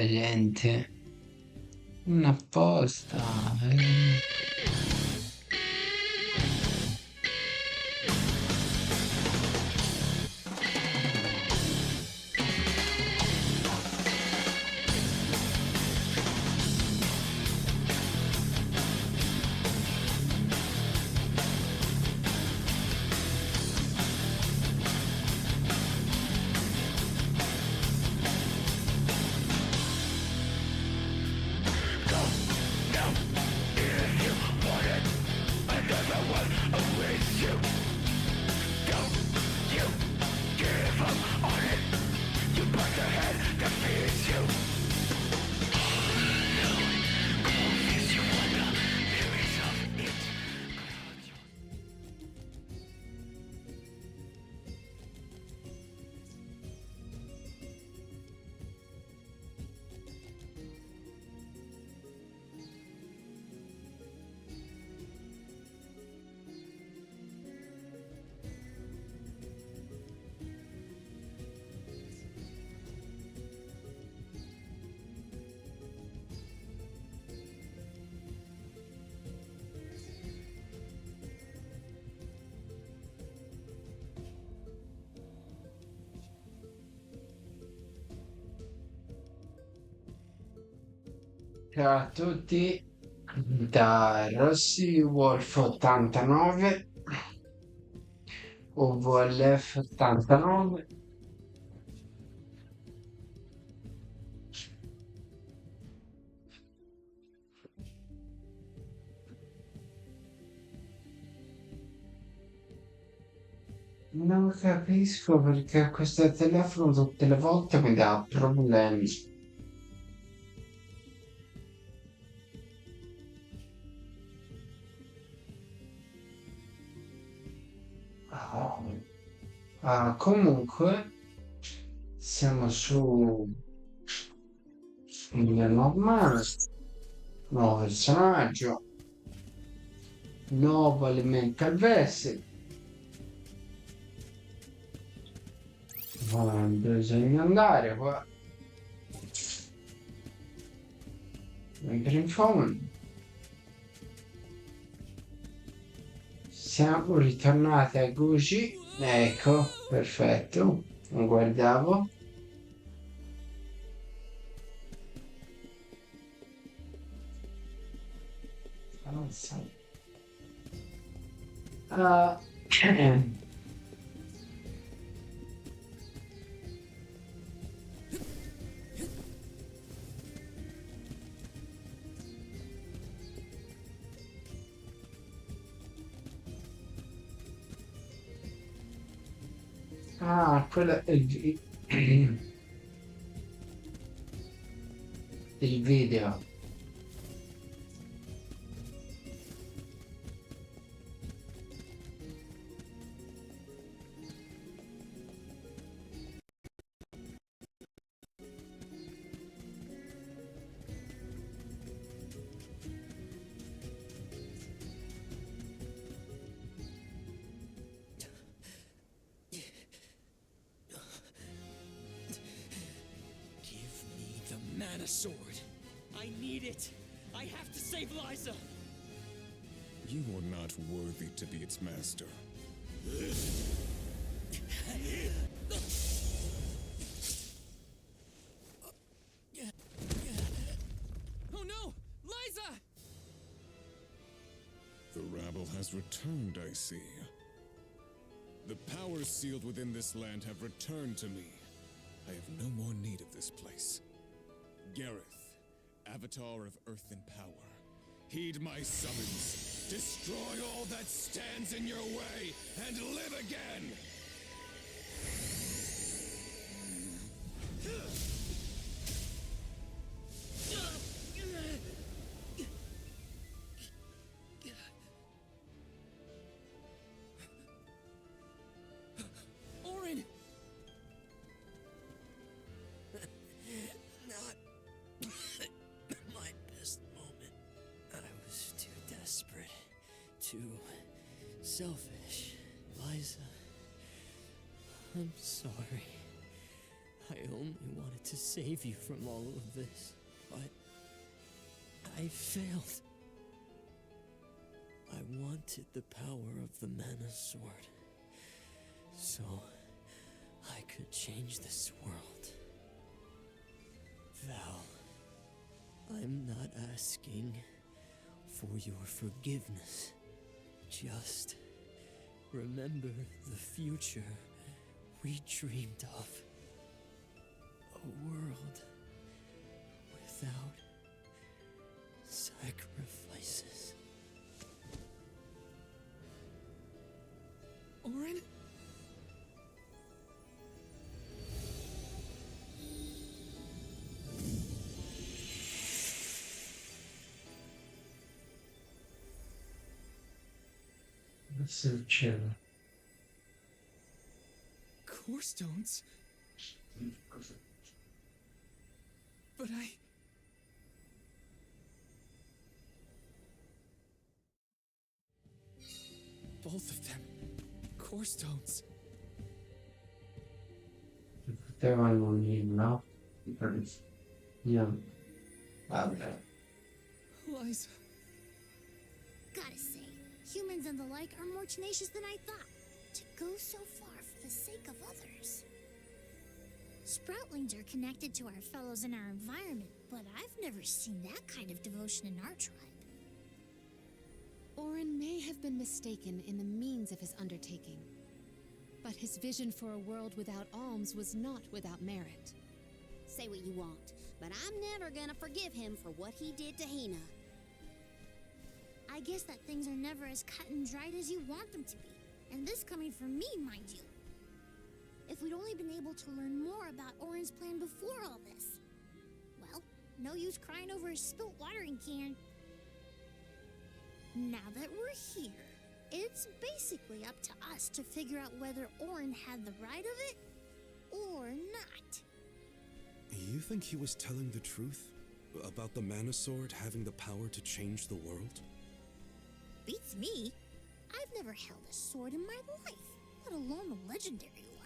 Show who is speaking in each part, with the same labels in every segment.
Speaker 1: gente, non apposta. eh. Ciao a tutti da Rossi Wolf 89 o VLF 89. Non capisco perché questo telefono tutte le volte mi dà problemi. Ah, comunque siamo su il normale, nuovo personaggio, nuovo elemento al versi. Bisogna andare qua. Mentre in phone. Siamo ritornati a Gucci. Ecco, perfetto. Non guardavo. Avanza. Ah, quello è il video.
Speaker 2: Give me the mana sword. I need it. I have to save Liza.
Speaker 3: You are not worthy to be its master.
Speaker 2: Oh no! Liza!
Speaker 3: The rabble has returned, I see. The powers sealed within this land have returned to me. I have no more need of this place. Gareth, Avatar of Earth and Power, heed my summons. Destroy all that stands in your way and live again!
Speaker 2: Orin!
Speaker 4: Not my best moment. I was too desperate, too selfish. Liza, I'm sorry. I only wanted to save you from all of this, but I failed. I wanted the power of the Mana Sword, so I could change this world. Val, I'm not asking for your forgiveness. Just remember the future we dreamed of. A world without sacrifices.
Speaker 2: Auron?
Speaker 1: That's so chill.
Speaker 2: Core stones? But both of them. Core stones.
Speaker 1: There I will need now. Yeah.
Speaker 2: Liza.
Speaker 5: Gotta say, humans and the like are more tenacious than I thought. To go so far for the sake of others. Sproutlings are connected to our fellows in our environment, but I've never seen that kind of devotion in our tribe.
Speaker 6: Auron may have been mistaken in the means of his undertaking, but his vision for a world without alms was not without merit.
Speaker 5: Say what you want, but I'm never gonna forgive him for what he did to Hina. I guess that things are never as cut and dried as you want them to be. And this coming from me, mind you. If we'd only been able to learn more about Auron's plan before all this. Well, no use crying over a spilt watering can. Now that we're here, it's basically up to us to figure out whether Auron had the right of it or not.
Speaker 7: You think he was telling the truth? About the Mana Sword having the power to change the world?
Speaker 5: Beats me. I've never held a sword in my life, let alone a legendary one.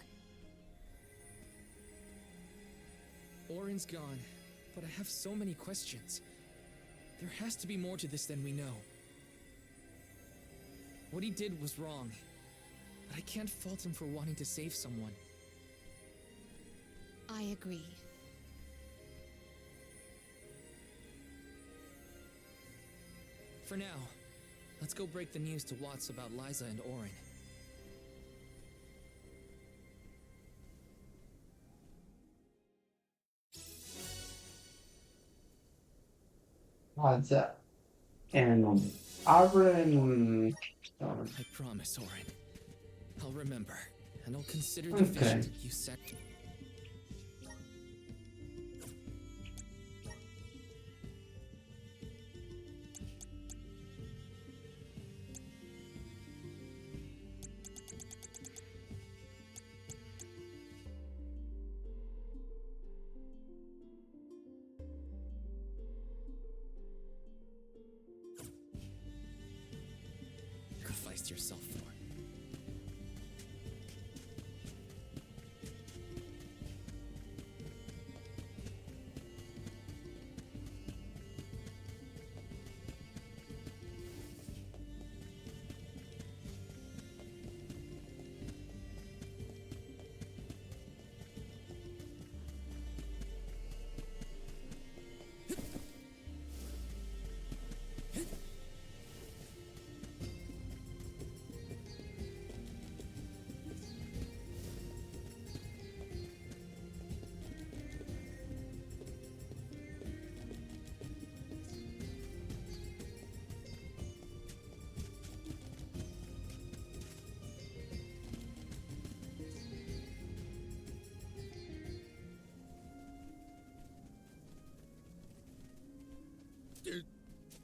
Speaker 2: Auron's gone, but I have so many questions. There has to be more to this than we know. What he did was wrong, but I can't fault him for wanting to save someone.
Speaker 6: I agree.
Speaker 2: For now, let's go break the news to Watts about Liza and Auron.
Speaker 1: What's that? And Auron.
Speaker 2: I promise, Auron. I'll remember, and I'll consider the
Speaker 1: Okay.
Speaker 2: vision you set. Sacrificed yourself for.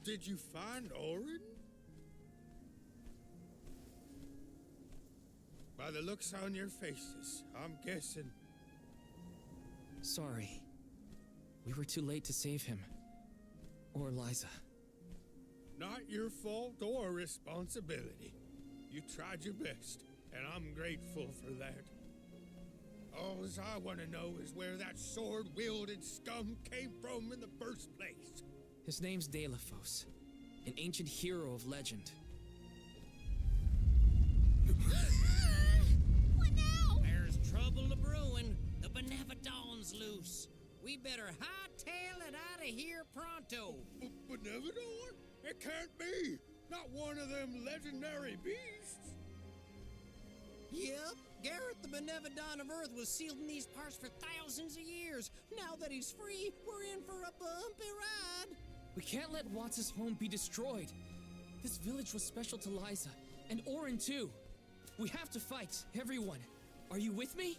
Speaker 8: Did you find Auron? By the looks on your faces, I'm guessing.
Speaker 2: Sorry. We were too late to save him. Or Liza.
Speaker 8: Not your fault or responsibility. You tried your best, and I'm grateful for that. All I want to know is where that sword-wielding scum came from in the first place.
Speaker 9: His name's Deilephos, an ancient hero of legend.
Speaker 5: What now?
Speaker 10: There's trouble a brewing. The Benevodon's loose. We better hightail it out of here pronto.
Speaker 8: Benevodon? It can't be! Not one of them legendary beasts!
Speaker 10: Yep, Gareth the Benevodon of Earth was sealed in these parts for thousands of years. Now that he's free, we're in for a bumpy ride.
Speaker 9: We can't let Watts' home be destroyed. This village was special to Liza, and Orin too. We have to fight, everyone. Are you with me?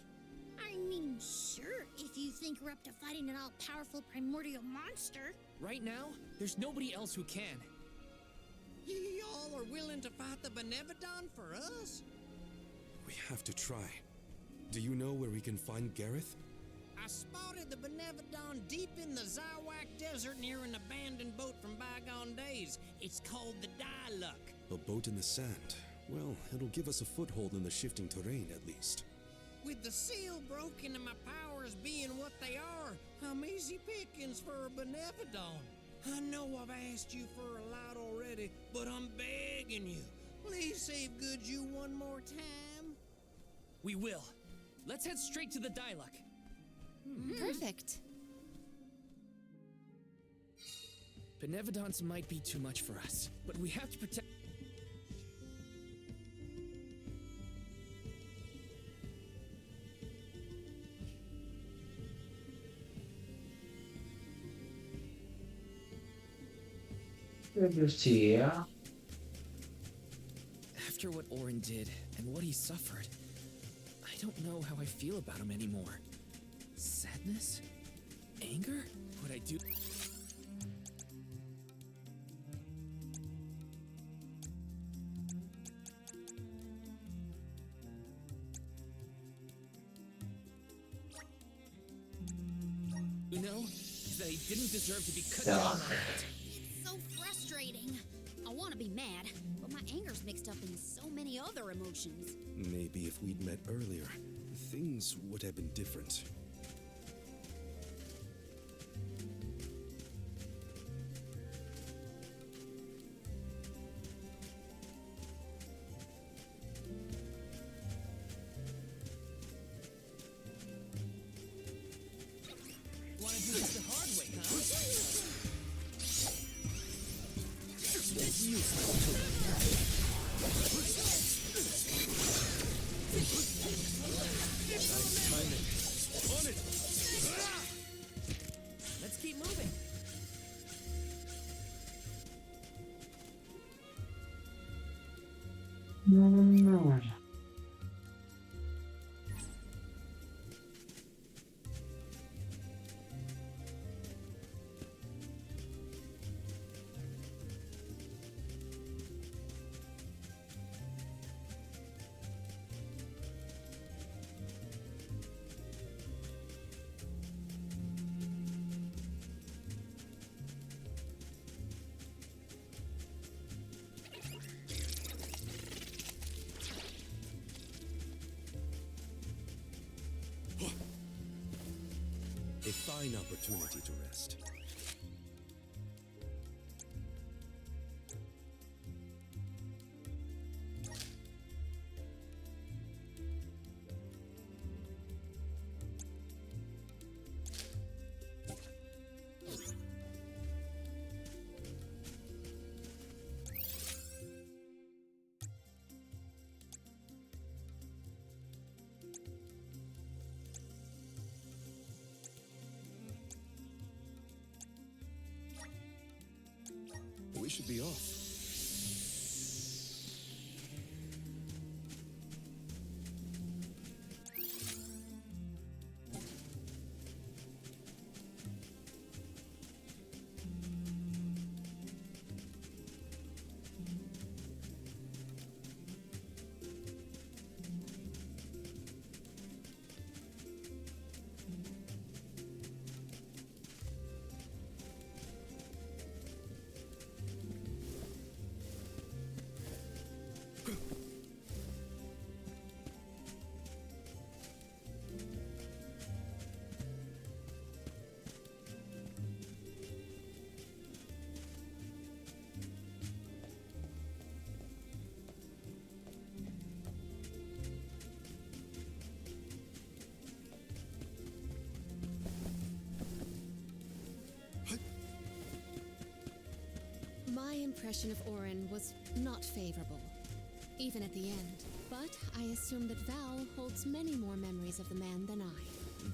Speaker 5: I mean, sure, if you think we're up to fighting an all-powerful primordial monster.
Speaker 9: Right now, there's nobody else who can.
Speaker 10: Y'all are willing to fight the Benevodon for us?
Speaker 7: We have to try. Do you know where we can find Gareth?
Speaker 10: I spotted the Benevodon deep in the Zawak Desert near an abandoned boat from bygone days. It's called the Diluc.
Speaker 7: A boat in the sand. Well, it'll give us a foothold in the shifting terrain, at least.
Speaker 10: With the seal broken and my powers being what they are, I'm easy pickings for a Benevodon. I know I've asked you for a lot already, but I'm begging you. Please save Goodju one more time.
Speaker 9: We will. Let's head straight to the Diluc.
Speaker 6: Perfect.
Speaker 9: Benevodons might be too much for us, but we have to protect.
Speaker 1: Yeah.
Speaker 9: After what Orin did and what he suffered, I don't know how I feel about him anymore. Sadness? Anger? What I do? You know, is that he didn't deserve to be cut down like that.
Speaker 5: It's so frustrating. I want to be mad, but my anger's mixed up in so many other emotions.
Speaker 7: Maybe if we'd met earlier, things would have been different.
Speaker 9: Wanna do this the hard way, huh? Let's keep moving.
Speaker 7: A fine opportunity to rest. We should be off.
Speaker 6: My impression of Orin was not favorable, even at the end. But I assume that Val holds many more memories of the man than I.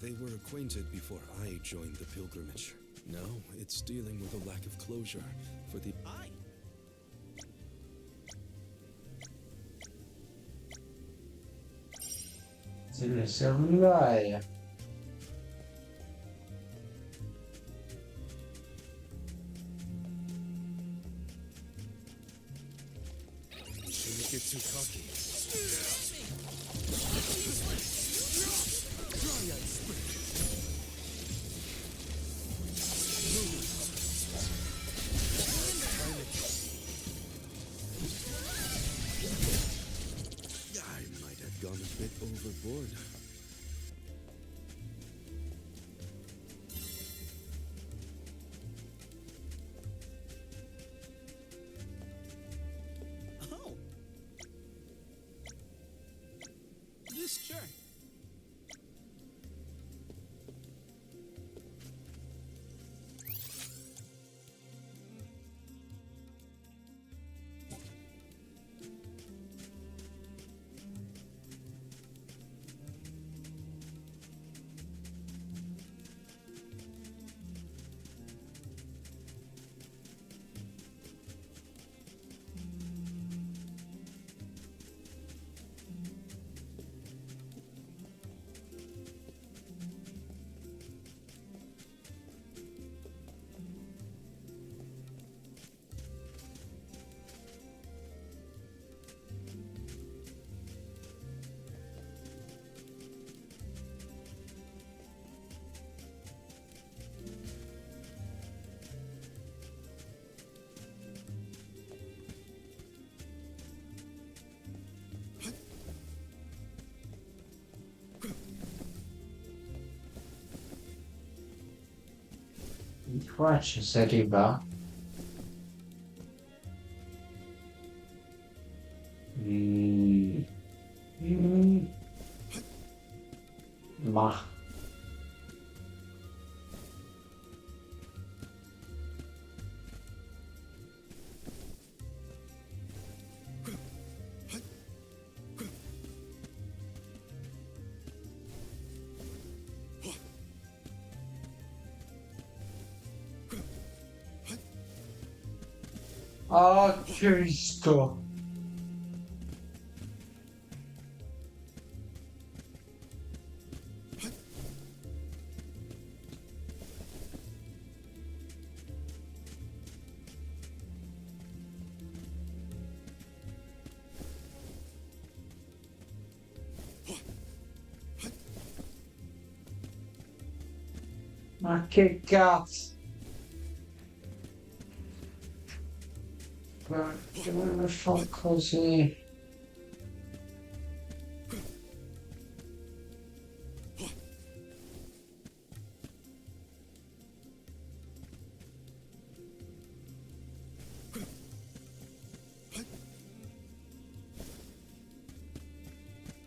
Speaker 7: They were acquainted before I joined the pilgrimage. Now it's dealing with a lack of closure for the...
Speaker 1: Cellulaia.
Speaker 3: Shouldn't get too cocky.
Speaker 7: I might have gone a bit overboard.
Speaker 9: Oh! This, sure.
Speaker 1: Qua ci si arriva. Mm. Mm. Ma oh Cristo. Ma che cazzo? Perché me fa così?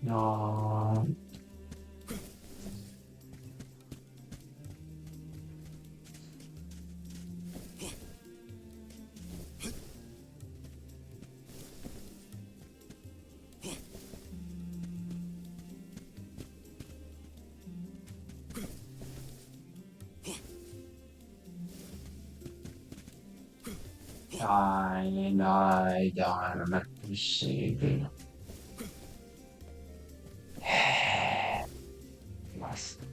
Speaker 1: No. Dai, non è possibile. Basta.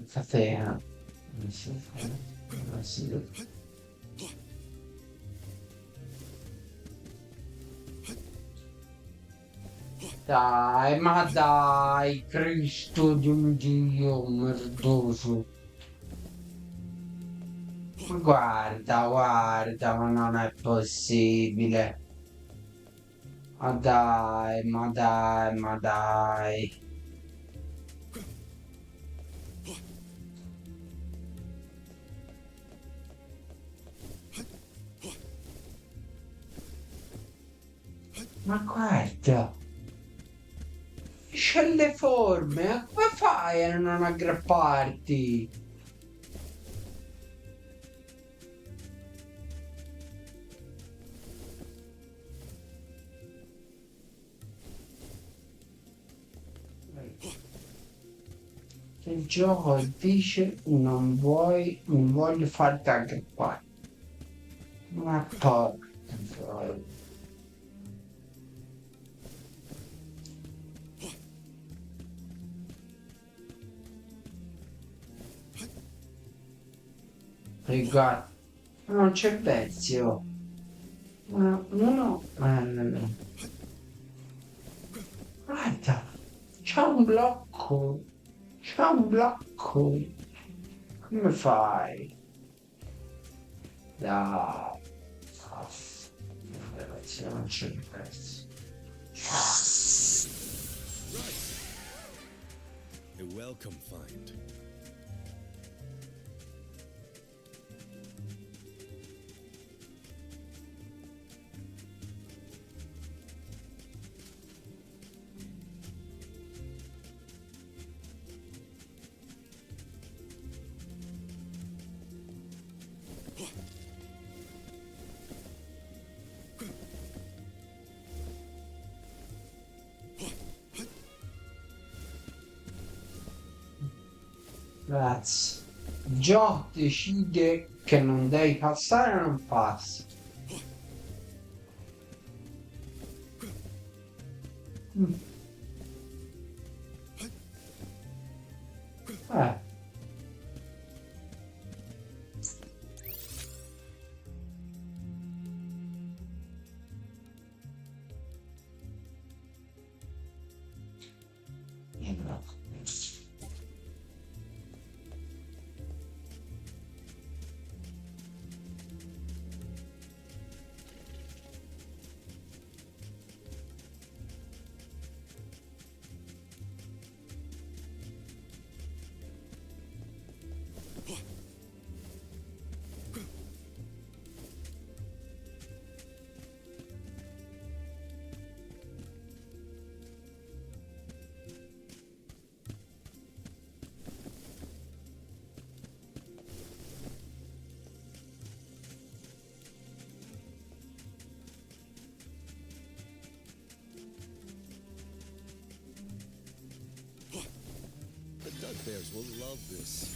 Speaker 1: Fatea. Sì. Dai, ma dai, Cristo di un Dio merdoso. Ma guarda, guarda, ma non è possibile. Ma dai, ma dai, ma dai. Ma guarda, c'è le forme, ma come fai a non aggrapparti? Il gioco dice non voglio farti aggrappare. Ma porca troia. Riguarda, non c'è Bezio. Uno, guarda, c'è un blocco. C'è un blocco. Come fai? Dai. Non c'è Bezio.
Speaker 7: A welcome find.
Speaker 1: Grazie. Gio decide che non devi passare, non passi. Mm. Eh.
Speaker 7: The Dugbears will love this.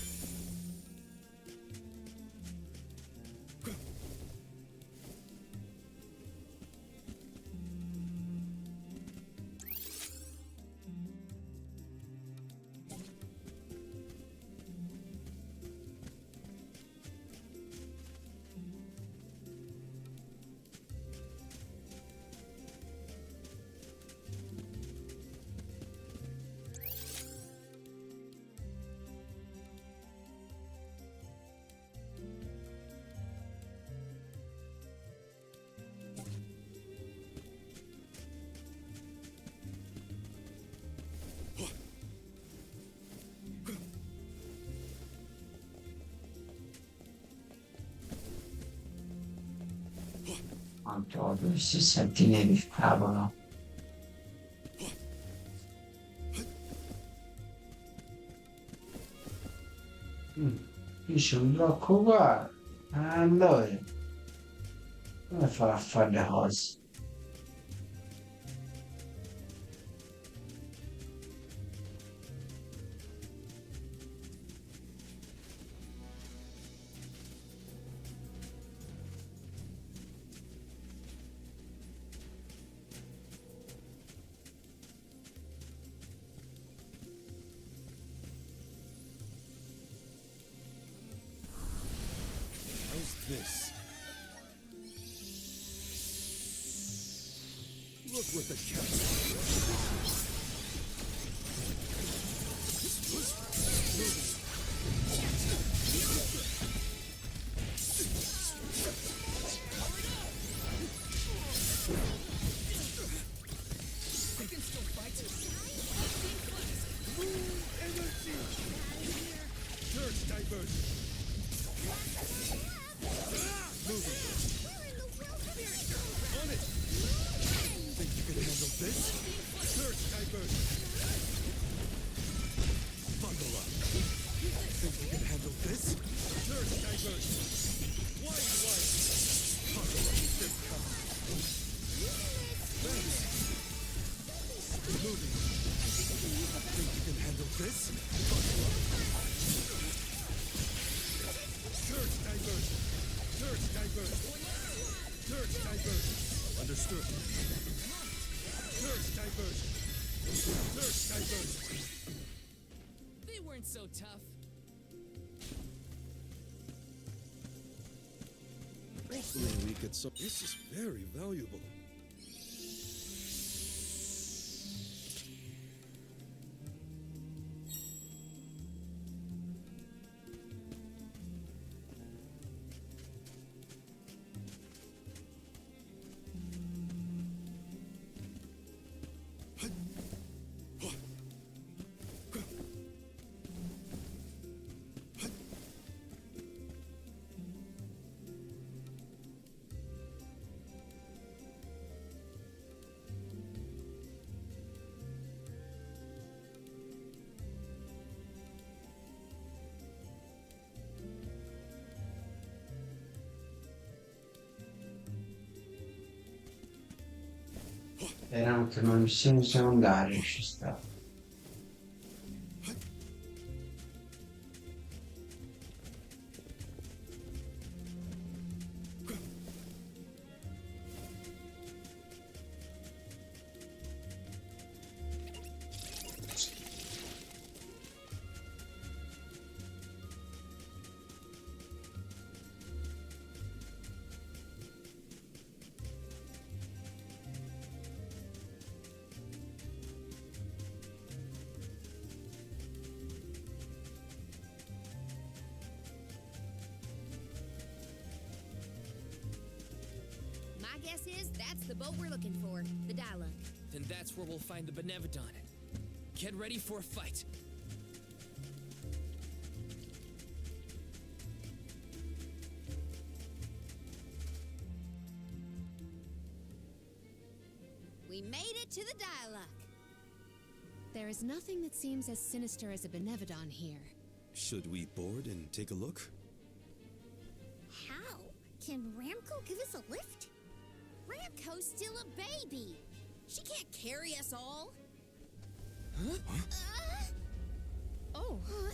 Speaker 1: Quanto odio questi santini di cavolo. Qui c'è un blocco qua. Allora, come fa a fare le cose?
Speaker 7: How's this? look what the cat.
Speaker 9: They can still fight.
Speaker 8: Energy! Search diversion! Moving! On it!
Speaker 7: Think you can handle this?
Speaker 8: Search diversion!
Speaker 7: Bundle up. Think you can handle this?
Speaker 8: Search diversion! Wide!
Speaker 7: Bundle up. This comes.
Speaker 8: Moving!
Speaker 7: Think you can handle this? Bundle up.
Speaker 8: Search diversion! Search diversion! Search diversion!
Speaker 7: Understood.
Speaker 8: Search diversion! Search diversion!
Speaker 9: They weren't so tough.
Speaker 7: Hopefully we get some. This is very valuable.
Speaker 1: Era un'ultima missione secondaria, ci sta.
Speaker 5: My guess is that's the boat we're looking for, the Diluc.
Speaker 9: Then that's where we'll find the Benevodon. Get ready for a fight.
Speaker 5: We made it to the Diluc.
Speaker 6: There is nothing that seems as sinister as a Benevodon here.
Speaker 7: Should we board and take a look?
Speaker 5: How? Can Ramco give us a lift? Ramco's still a baby. She can't carry us all.
Speaker 9: Huh?
Speaker 6: Oh.
Speaker 5: Huh?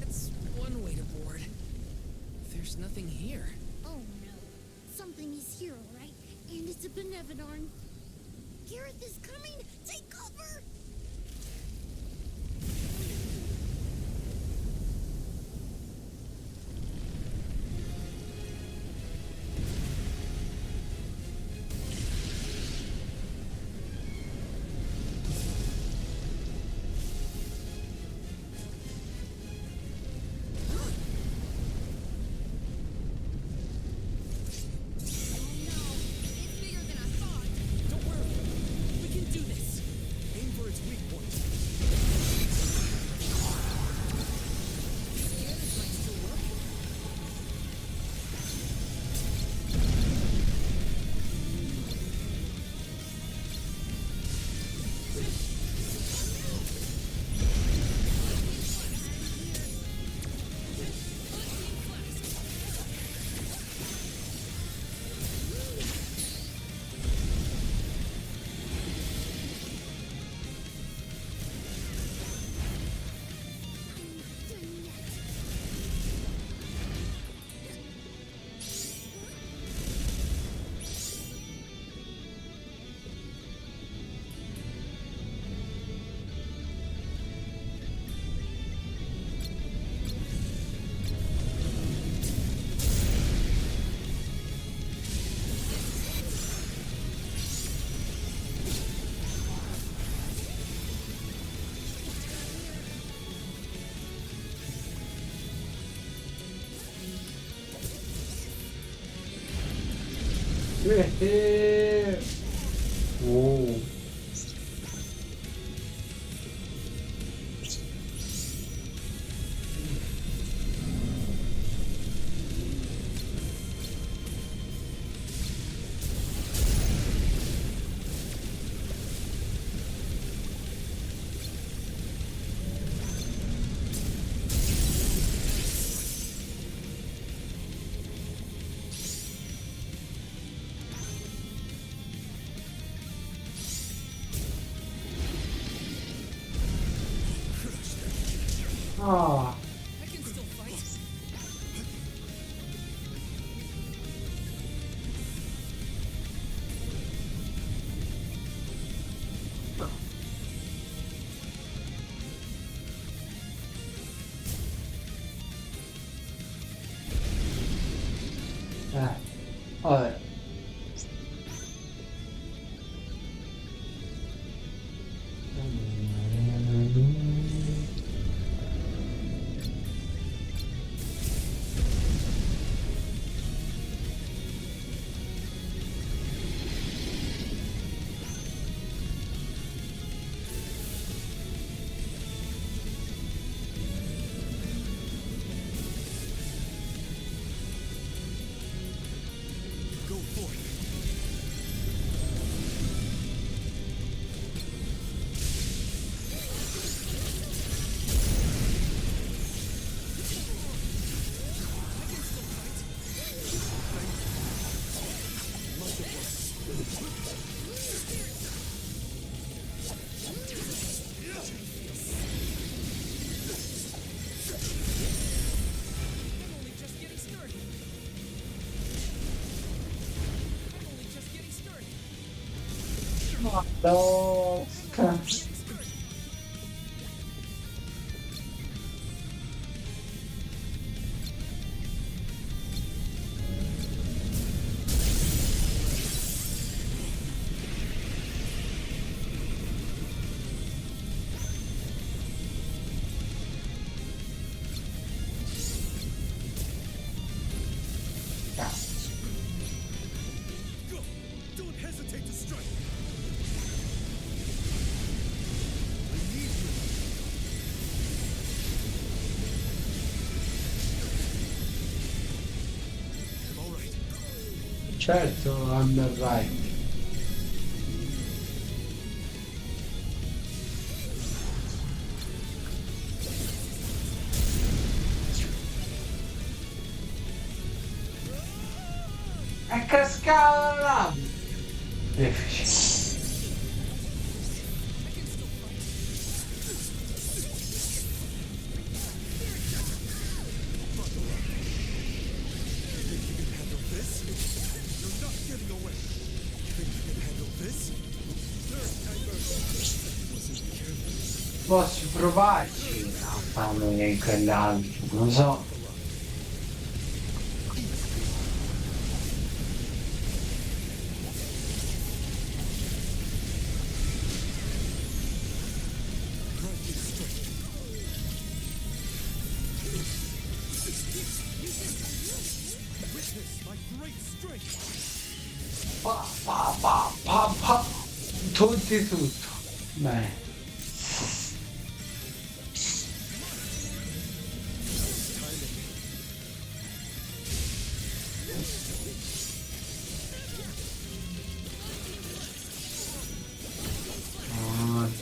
Speaker 9: That's one way to board. There's nothing here.
Speaker 5: Oh no. Something is here, all right? And it's a Benevodon. Gareth is coming! Take cover!
Speaker 9: Don't worry. We can do this.
Speaker 7: Aim for its
Speaker 1: Oh. Ah.
Speaker 9: I can still fight.
Speaker 1: Vabbè.
Speaker 7: Go forth.
Speaker 9: I'm only just getting started. I'm only just getting started.
Speaker 1: Madosca.
Speaker 7: Go! Don't hesitate to strike! I need you! I'm alright.
Speaker 1: Certo, I'm right. È cascato là! Difficile.
Speaker 7: Think you can handle this? You're not getting away! Think you can handle this?
Speaker 1: Posso provarci a farlo in quell'altro, non so.
Speaker 7: Witness my great strength!
Speaker 1: Pa, pa, pa, pa, pa. Tutti tutto. Beh.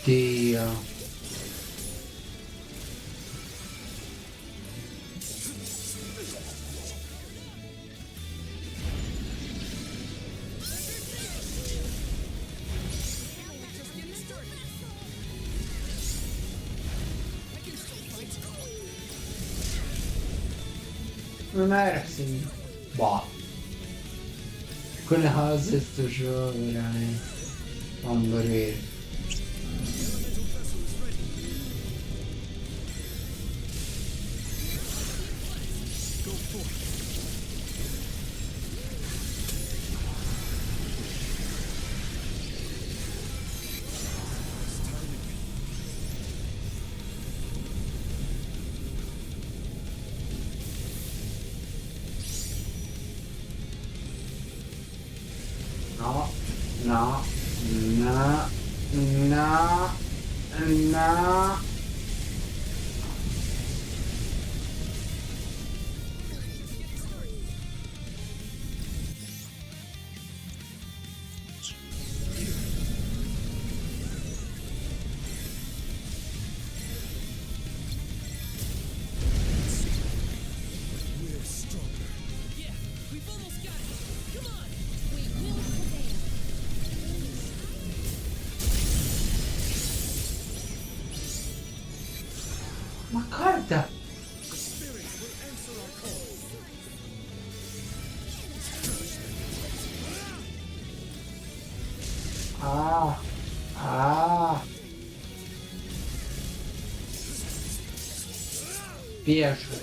Speaker 1: Oddio. Non era così. Boh. Quelle cose sto gioco veramente. Non morire. No, no, no, no, no.
Speaker 2: Yeah, we've almost got it. Come on.
Speaker 6: We will prevail.
Speaker 1: Ma guarda! Ah, ah. Beijo.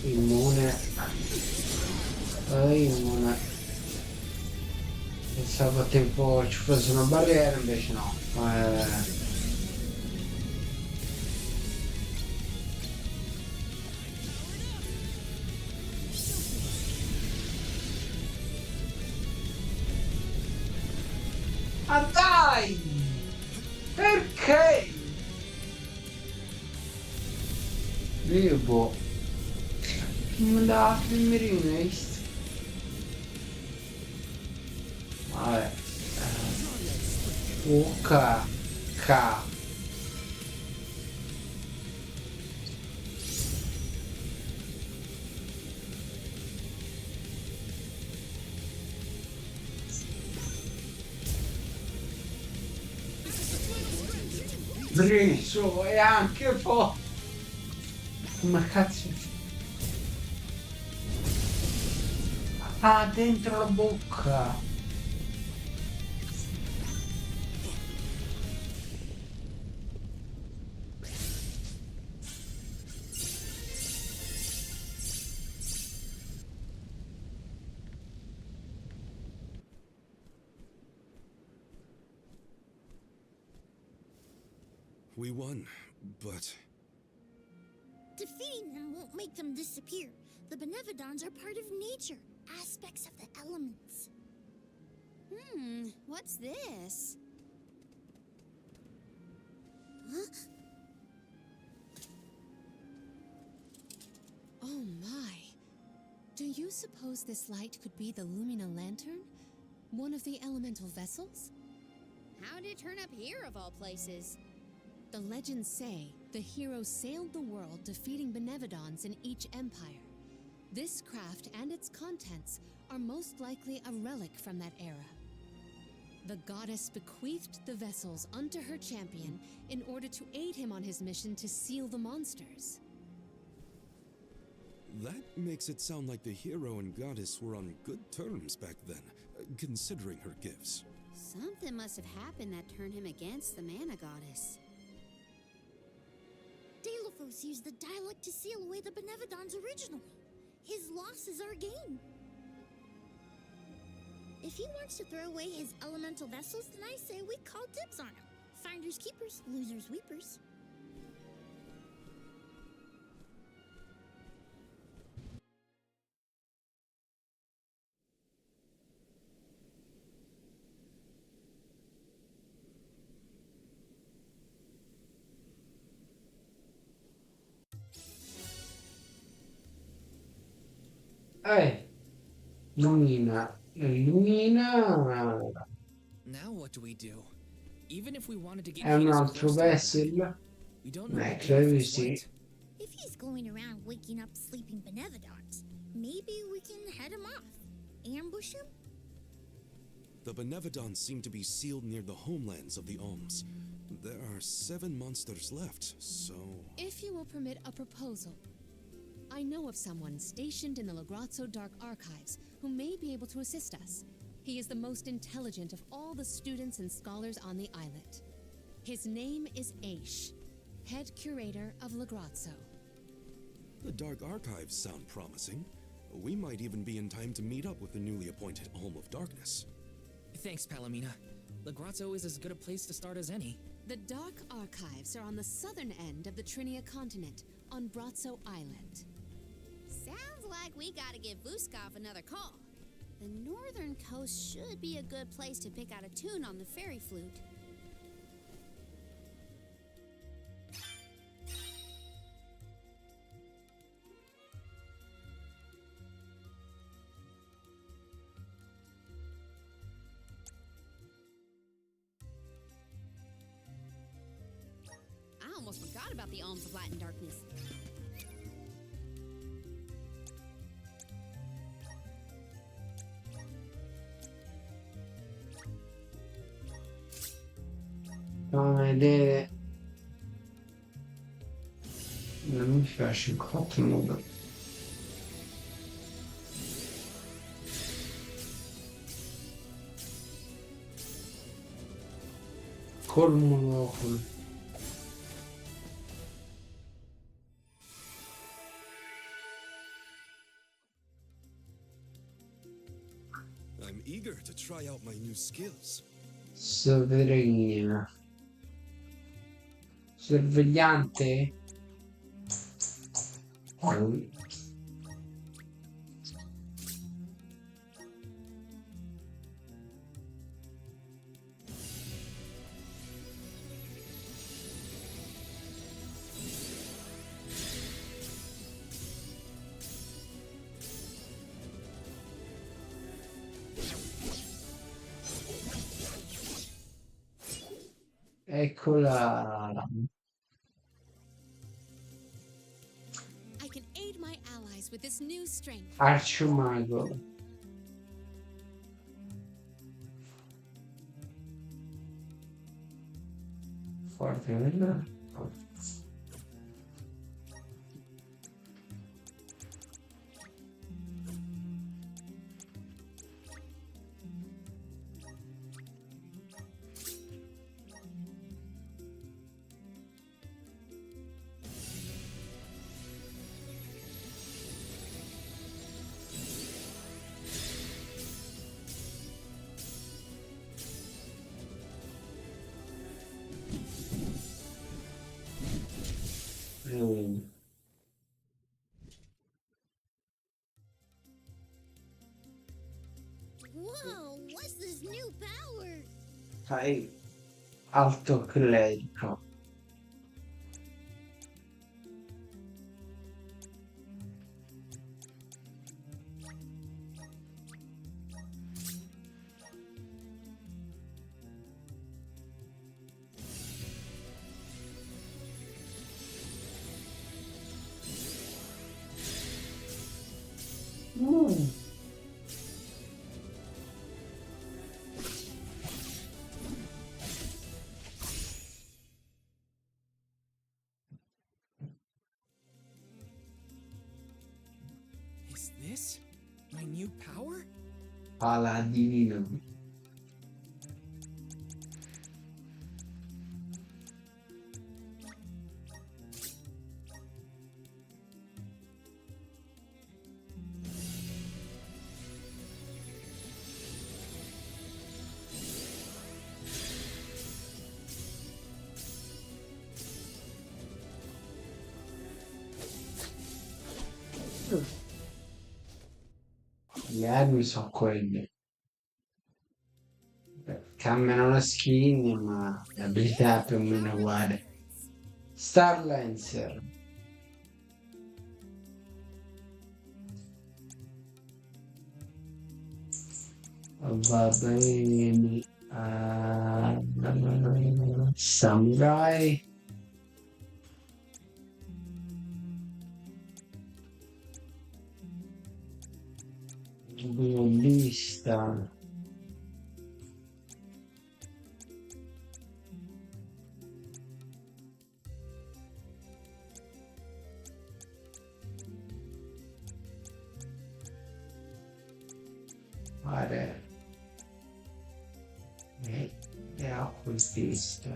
Speaker 1: Immune. Immune. Pensavo a tempo ci fosse una barriera, invece no. Ma dai! Perché? Io boh. Non da filmerino, hai visto? Vabbè. K. Briso e anche po'. Ma cazzo. Ah, dentro la bocca.
Speaker 7: We won, but
Speaker 5: Defeating them won't make them disappear. The Benevodons are part of nature, aspects of the elements.
Speaker 6: What's this?
Speaker 5: Huh?
Speaker 6: Oh my. Do you suppose this light could be the Lumina Lantern? One of the elemental vessels?
Speaker 5: How'd it turn up here of all places?
Speaker 6: The legends say the hero sailed the world defeating Benevodons in each empire. This craft and its contents are most likely a relic from that era. The goddess bequeathed the vessels unto her champion in order to aid him on his mission to seal the monsters.
Speaker 7: that makes it sound like the hero and goddess were on good terms back then, considering her gifts.
Speaker 5: Something must have happened that turned him against the Mana Goddess. Delophos used the dialect to seal away the Benevodon's original. His loss is our gain. If he wants to throw away his elemental vessels, then I say we call dibs on him. Finders keepers, losers weepers.
Speaker 1: Lumina. Lumina
Speaker 9: Now what do we do? Even if we wanted to get
Speaker 1: è un
Speaker 9: Hina's
Speaker 1: altro
Speaker 9: crystal back,
Speaker 1: vessel.
Speaker 9: we don't know what
Speaker 1: Credo di
Speaker 9: Gareth
Speaker 1: sì.
Speaker 9: wants.
Speaker 5: If he's going around waking up sleeping Benevodons, maybe we can head him off. Ambush him?
Speaker 7: The Benevodons seem to be sealed near the homelands of the Alms. There are 7 monsters left, so...
Speaker 6: If you will permit a proposal, I know of someone stationed in the Lagrazzo Dark Archives who may be able to assist us. He is the most intelligent of all the students and scholars on the islet. His name is Aish, head curator of Lagrazzo.
Speaker 7: The Dark Archives sound promising. We might even be in time to meet up with the newly appointed Alm of Darkness.
Speaker 9: Thanks, Palomina. Lagrazzo is as good a place to start as any.
Speaker 6: The Dark Archives are on the southern end of the Trinia continent, on Brazzo Island.
Speaker 5: Sounds like we gotta give Vuskov another call. The northern coast should be a good place to pick out a tune on the fairy flute. I almost forgot about the Alms of Light and Darkness.
Speaker 1: Fammi vedere. Non mi piace il 4 nudo. Col monocolo.
Speaker 7: I'm eager to try out my new skills.
Speaker 1: Sovrina. Sorvegliante? Eccola.
Speaker 6: I can aid my allies with this new strength.
Speaker 1: Arcimago. Forte, vero?
Speaker 5: Whoa, what's this new power?
Speaker 1: Fai alto clerico.
Speaker 9: Is this my new power?
Speaker 1: Paladino. Le armi sono quelle. Cambiano la skin, ma l'abilità è più o meno uguale. Star Lancer. Va bene. Samurai. Duelista. Fare. E acquistista.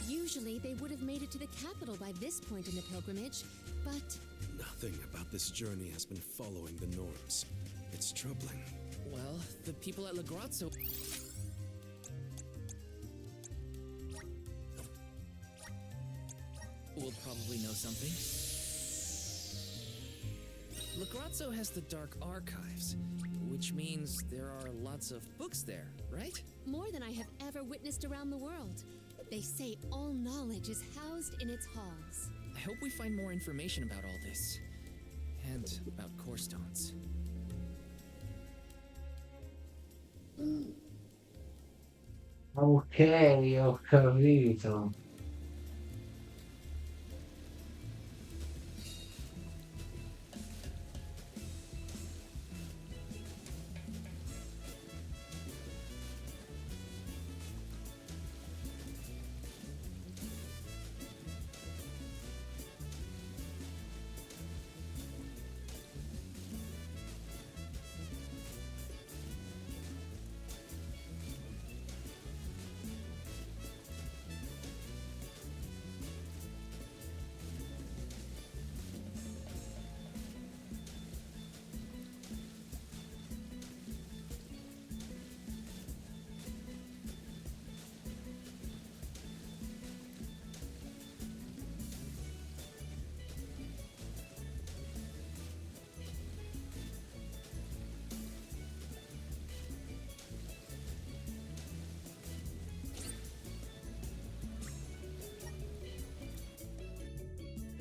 Speaker 6: Usually they would have made it to the capital by this point in the pilgrimage, but
Speaker 7: Nothing about this journey has been following the norms. It's troubling.
Speaker 9: Well, the people at Legrazzo. Will probably know something. Legrazzo has the Dark Archives, which means there are lots of books there, right?
Speaker 6: more than I have ever witnessed around the world. They say all knowledge is housed in its halls.
Speaker 9: I hope we find more information about all this. And about core stones.
Speaker 1: Ok, ho capito.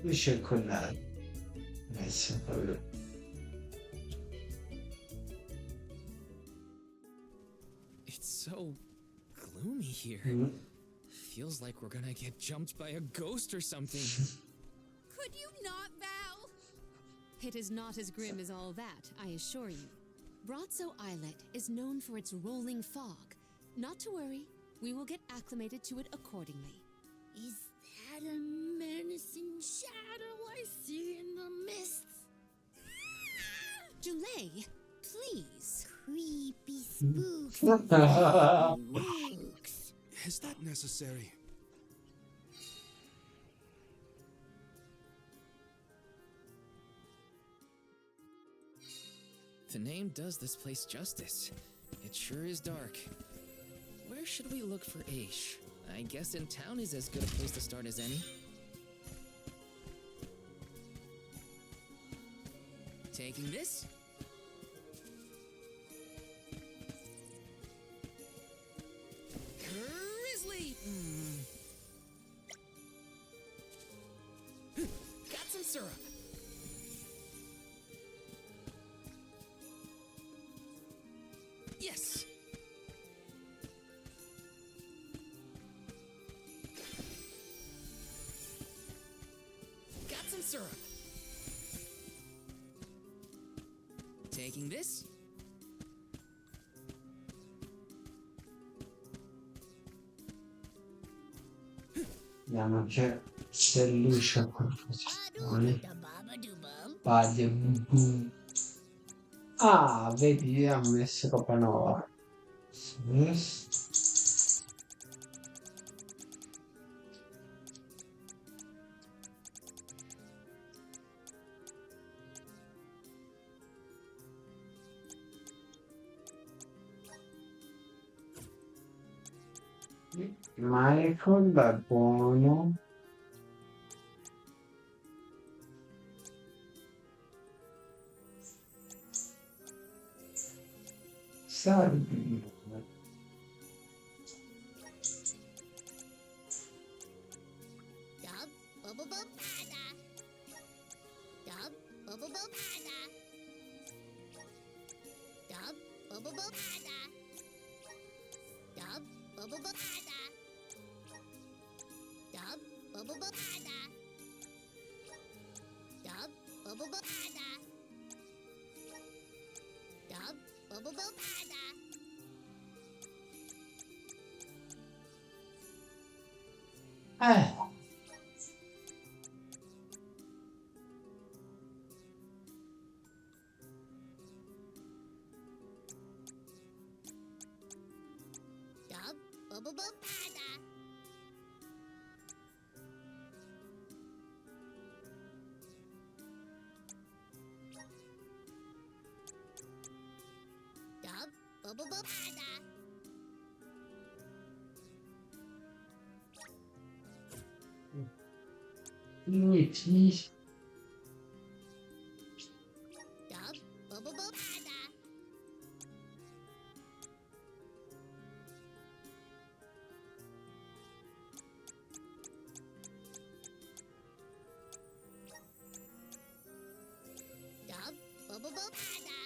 Speaker 1: Teşekkürler. Neyse tabii.
Speaker 9: It's so gloomy here. Feels like we're gonna get jumped by a ghost or something.
Speaker 6: Could you not, Val? It is not as grim as all that, I assure you. Brazzo Islet is known for its rolling fog. Not to worry, we will get acclimated to it accordingly.
Speaker 5: Is that a menacing shadow I see in the mists?
Speaker 6: Julay, please.
Speaker 5: Creepy spooks. Winks.
Speaker 7: Is that necessary?
Speaker 9: The name does this place justice. It sure is dark. Where should we look for Aish? I guess in town is as good a place to start as any. Taking this? Grizzly! Got some syrup. Yes! Got some syrup. Taking this?
Speaker 1: Vediamo che se riesce a qualcosa. Baglia. Ah, vedi, ha messo roba nuova. Sì. Michael da buono. Salve.
Speaker 5: Dub, bubble bub pada. Dub, bubble bub pada. Dub, bubble bub pada. Dub, bubble bub pada. Dub, bubble bub pada. Dub, bubble bub pada. Dub, bubble bub pada. Dub, bubble bub pada. Dub, bubble bub pada.
Speaker 1: Finiti.
Speaker 5: Dub, bubble bub pada. Dub, bubble bub pada.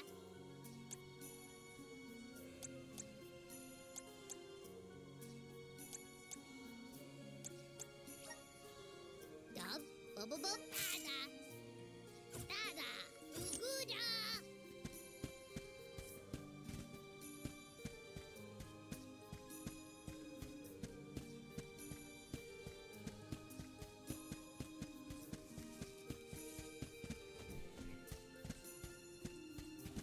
Speaker 5: Dub, bubble bub pada. Tada, uguda.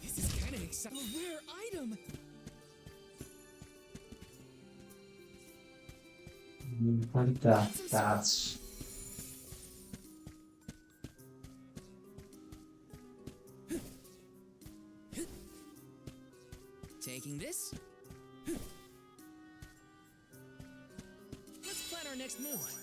Speaker 9: This is kind of exciting. A rare item!
Speaker 1: Qualità, cazzo.
Speaker 9: Taking this? Let's plan our next move.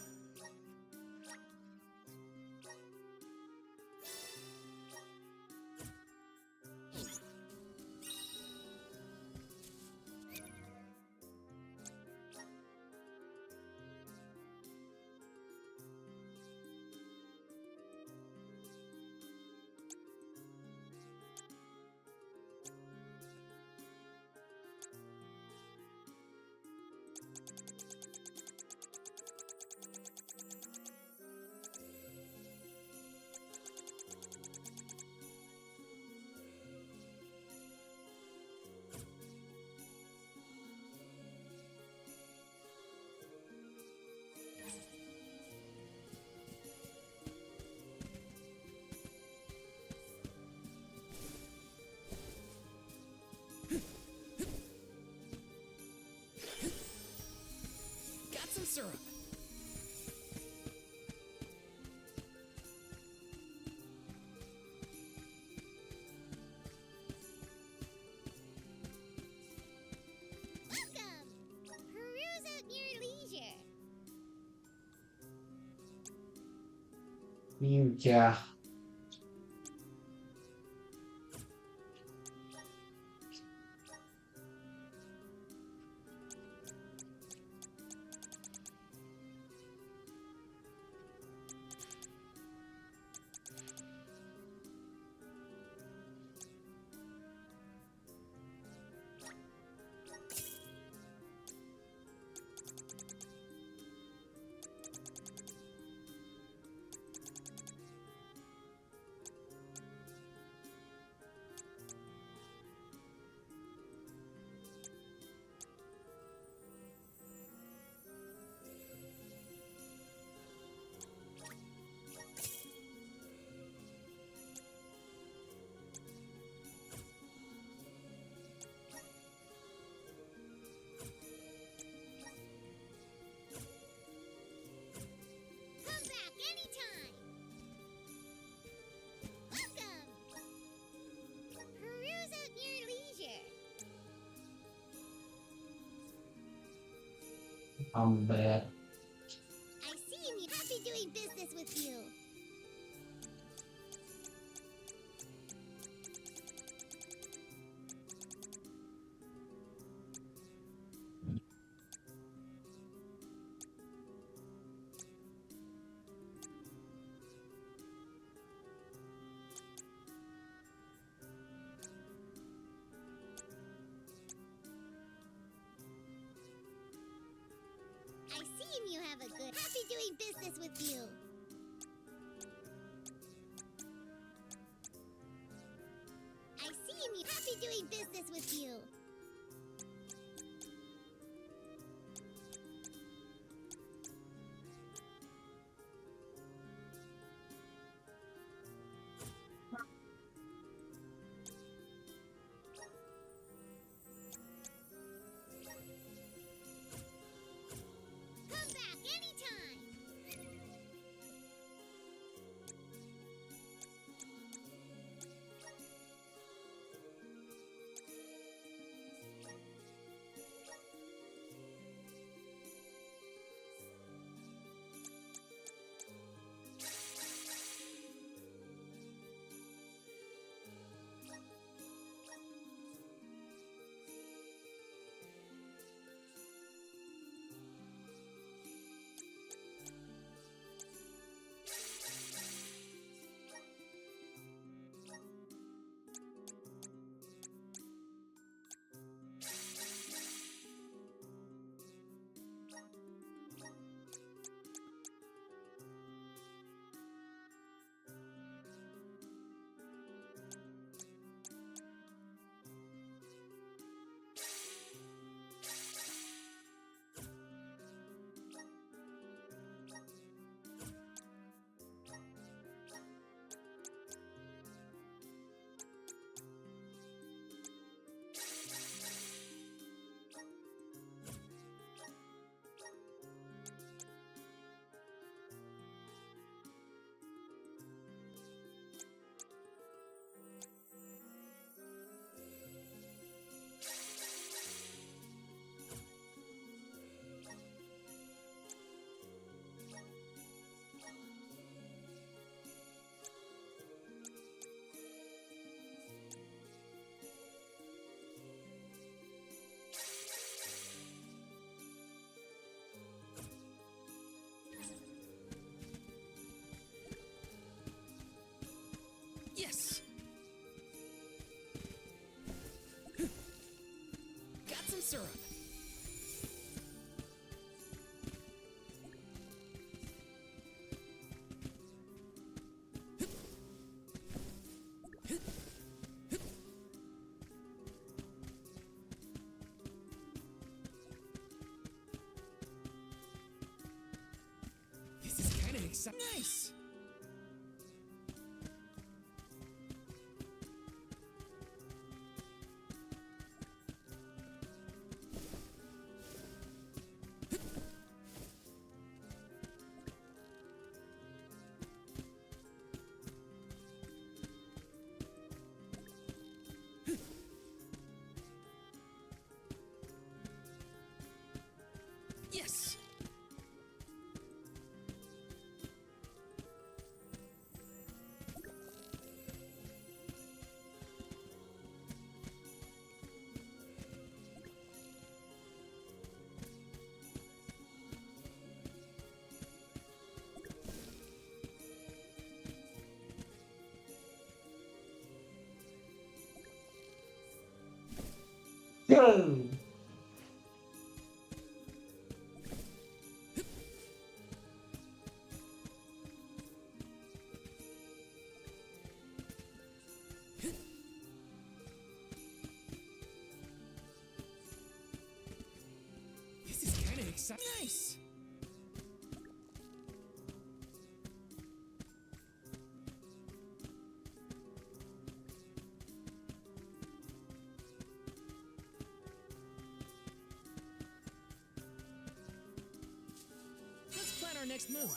Speaker 9: Got some syrup.
Speaker 5: Welcome. Peruse at your leisure.
Speaker 1: Minchia. I'm bad.
Speaker 5: I see him. Happy doing business with you. I see him. You have a good. Happy doing business with you. I see him. You happy doing business with you. Come back anytime.
Speaker 9: Yes! Got some syrup. This is kind of exciting. Nice! Yes!
Speaker 1: Go!
Speaker 9: This is kind of exciting. Nice! Let's plan our next move.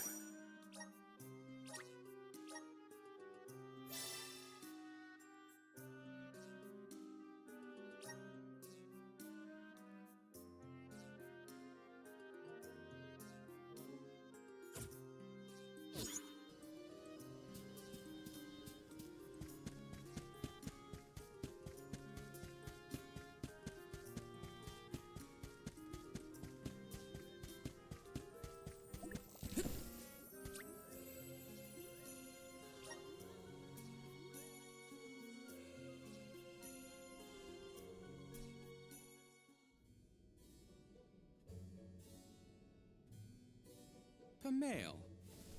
Speaker 11: Pamail,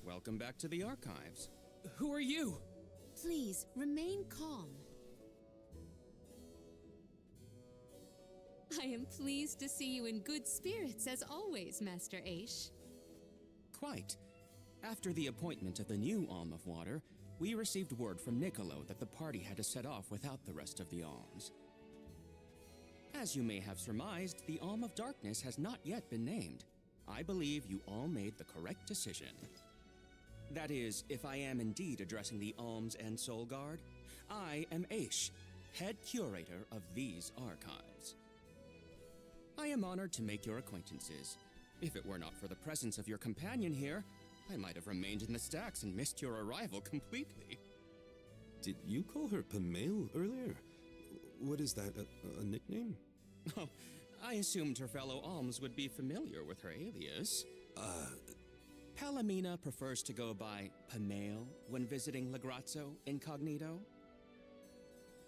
Speaker 11: welcome back to the archives.
Speaker 9: Who are you?
Speaker 6: Please, remain calm. I am pleased to see you in good spirits, as always, Master Aish.
Speaker 11: Quite. After the appointment of the new Alm of Water, we received word from Niccolo that the party had to set off without the rest of the alms. As you may have surmised, the Alm of Darkness has not yet been named. I believe you all made the correct decision. That is, if I am indeed addressing the Alms and Soul Guard, I am Aish, head curator of these archives. I am honored to make your acquaintances. If it were not for the presence of your companion here, I might have remained in the stacks and missed your arrival completely.
Speaker 7: Did you call her Pamail earlier? What is that, a nickname?
Speaker 11: Oh, I assumed her fellow alms would be familiar with her alias. Palomina prefers to go by Pamail when visiting Legrazzo incognito.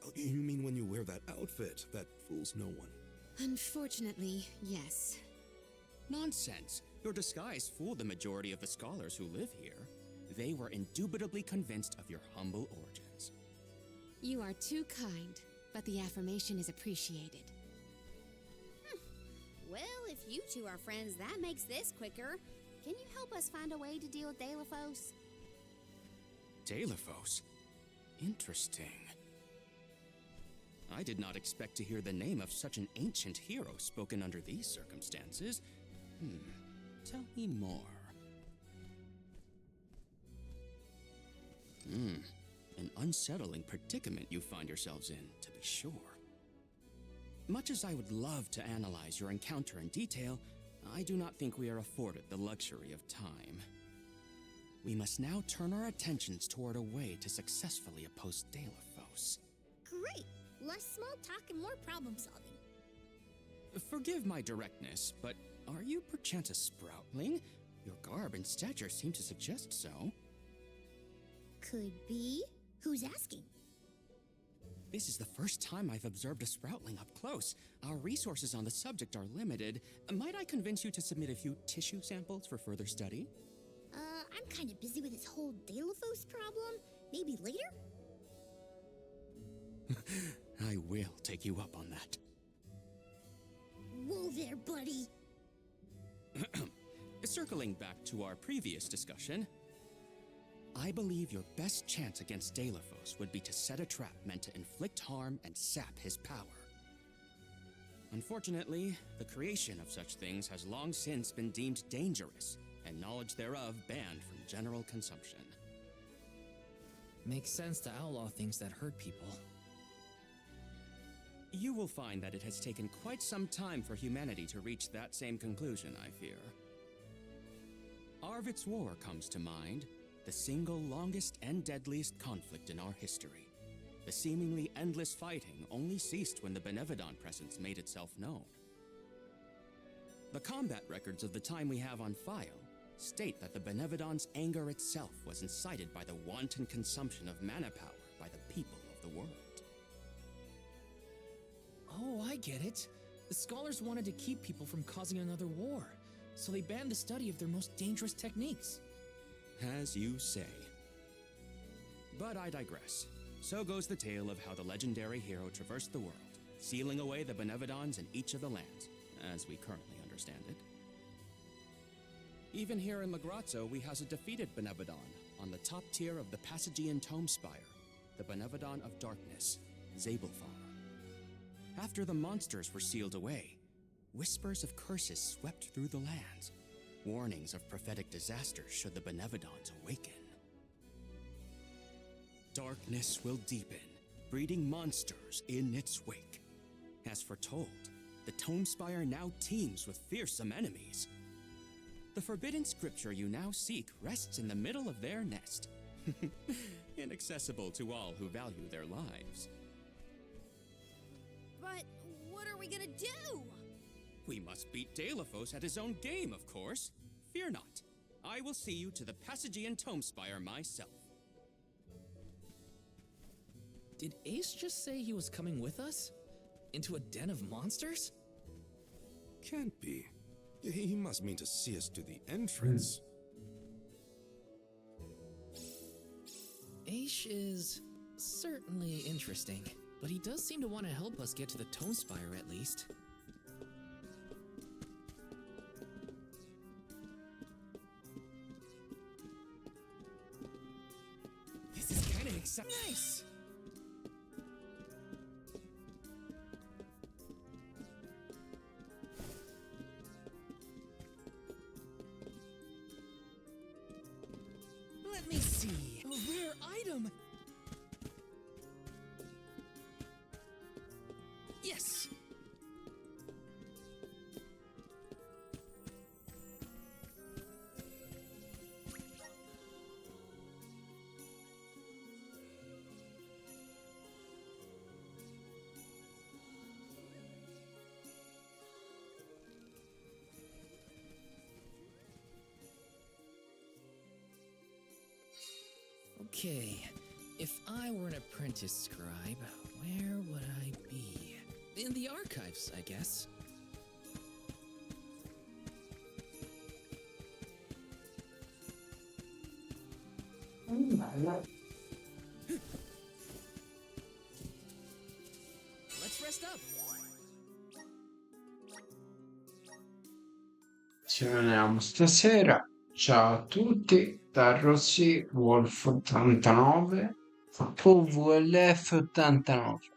Speaker 7: Oh, you mean when you wear that outfit that fools no one?
Speaker 6: Unfortunately, yes.
Speaker 11: Nonsense. Your disguise fooled the majority of the scholars who live here. They were indubitably convinced of your humble origins.
Speaker 6: You are too kind, but the affirmation is appreciated.
Speaker 5: Well, if you two are friends, that makes this quicker. Can you help us find a way to deal with Deilephos?
Speaker 11: Deilephos? Interesting. I did not expect to hear the name of such an ancient hero spoken under these circumstances. Tell me more. An unsettling predicament you find yourselves in, to be sure. Much as I would love to analyze your encounter in detail, I do not think we are afforded the luxury of time. We must now turn our attentions toward a way to successfully oppose Deilephos.
Speaker 5: Great! Less small talk and more problem solving.
Speaker 11: Forgive my directness, but are you perchance a Sproutling? Your garb and stature seem to suggest so.
Speaker 5: Could be. Who's asking?
Speaker 11: This is the first time I've observed a Sproutling up close. Our resources on the subject are limited. Might I convince you to submit a few tissue samples for further study?
Speaker 5: I'm kind of busy with this whole Deilephos problem. Maybe later?
Speaker 11: I will take you up on that.
Speaker 5: Whoa there, buddy!
Speaker 11: Circling back to our previous discussion, I believe your best chance against Deilephos would be to set a trap meant to inflict harm and sap his power. Unfortunately, the creation of such things has long since been deemed dangerous, and knowledge thereof banned from general consumption.
Speaker 9: Makes sense to outlaw things that hurt people.
Speaker 11: You will find that it has taken quite some time for humanity to reach that same conclusion, I fear. Arvid's War comes to mind, the single longest and deadliest conflict in our history. The seemingly endless fighting only ceased when the Benevodon presence made itself known. The combat records of the time we have on file state that the Benevodon's anger itself was incited by the wanton consumption of mana power by the people of the world.
Speaker 9: Oh, I get it. The scholars wanted to keep people from causing another war, so they banned the study of their most dangerous techniques.
Speaker 11: As you say. But I digress. So goes the tale of how the legendary hero traversed the world, sealing away the Benevodons in each of the lands, as we currently understand it. Even here in Legrazzo, we house a defeated Benevodon on the top tier of the Passagian Tome Spire, the Benevodon of Darkness, Zabelfar. After the monsters were sealed away, whispers of curses swept through the lands, warnings of prophetic disasters should the Benevodons awaken. Darkness will deepen, breeding monsters in its wake. As foretold, the Tome Spire now teems with fearsome enemies. The forbidden scripture you now seek rests in the middle of their nest, inaccessible to all who value their lives.
Speaker 5: But what are we gonna do?
Speaker 11: We must beat Deilephos at his own game, of course. Fear not. I will see you to the Passagian Tome Spire myself.
Speaker 9: Did Ace just say he was coming with us? Into a den of monsters?
Speaker 7: Can't be. He must mean to see us to the entrance.
Speaker 9: Aish is certainly interesting, but he does seem to want to help us get to the Tome Spire at least.
Speaker 2: This is kind of exciting. Nice! Let me see. A rare item! Yes!
Speaker 9: Okay, if I were an apprentice scribe, where would I be? In the archives, I guess.
Speaker 2: Let's rest up!
Speaker 1: Ci vediamo stasera. Ciao a tutti da Rossi Wolf 89 o VLF 89.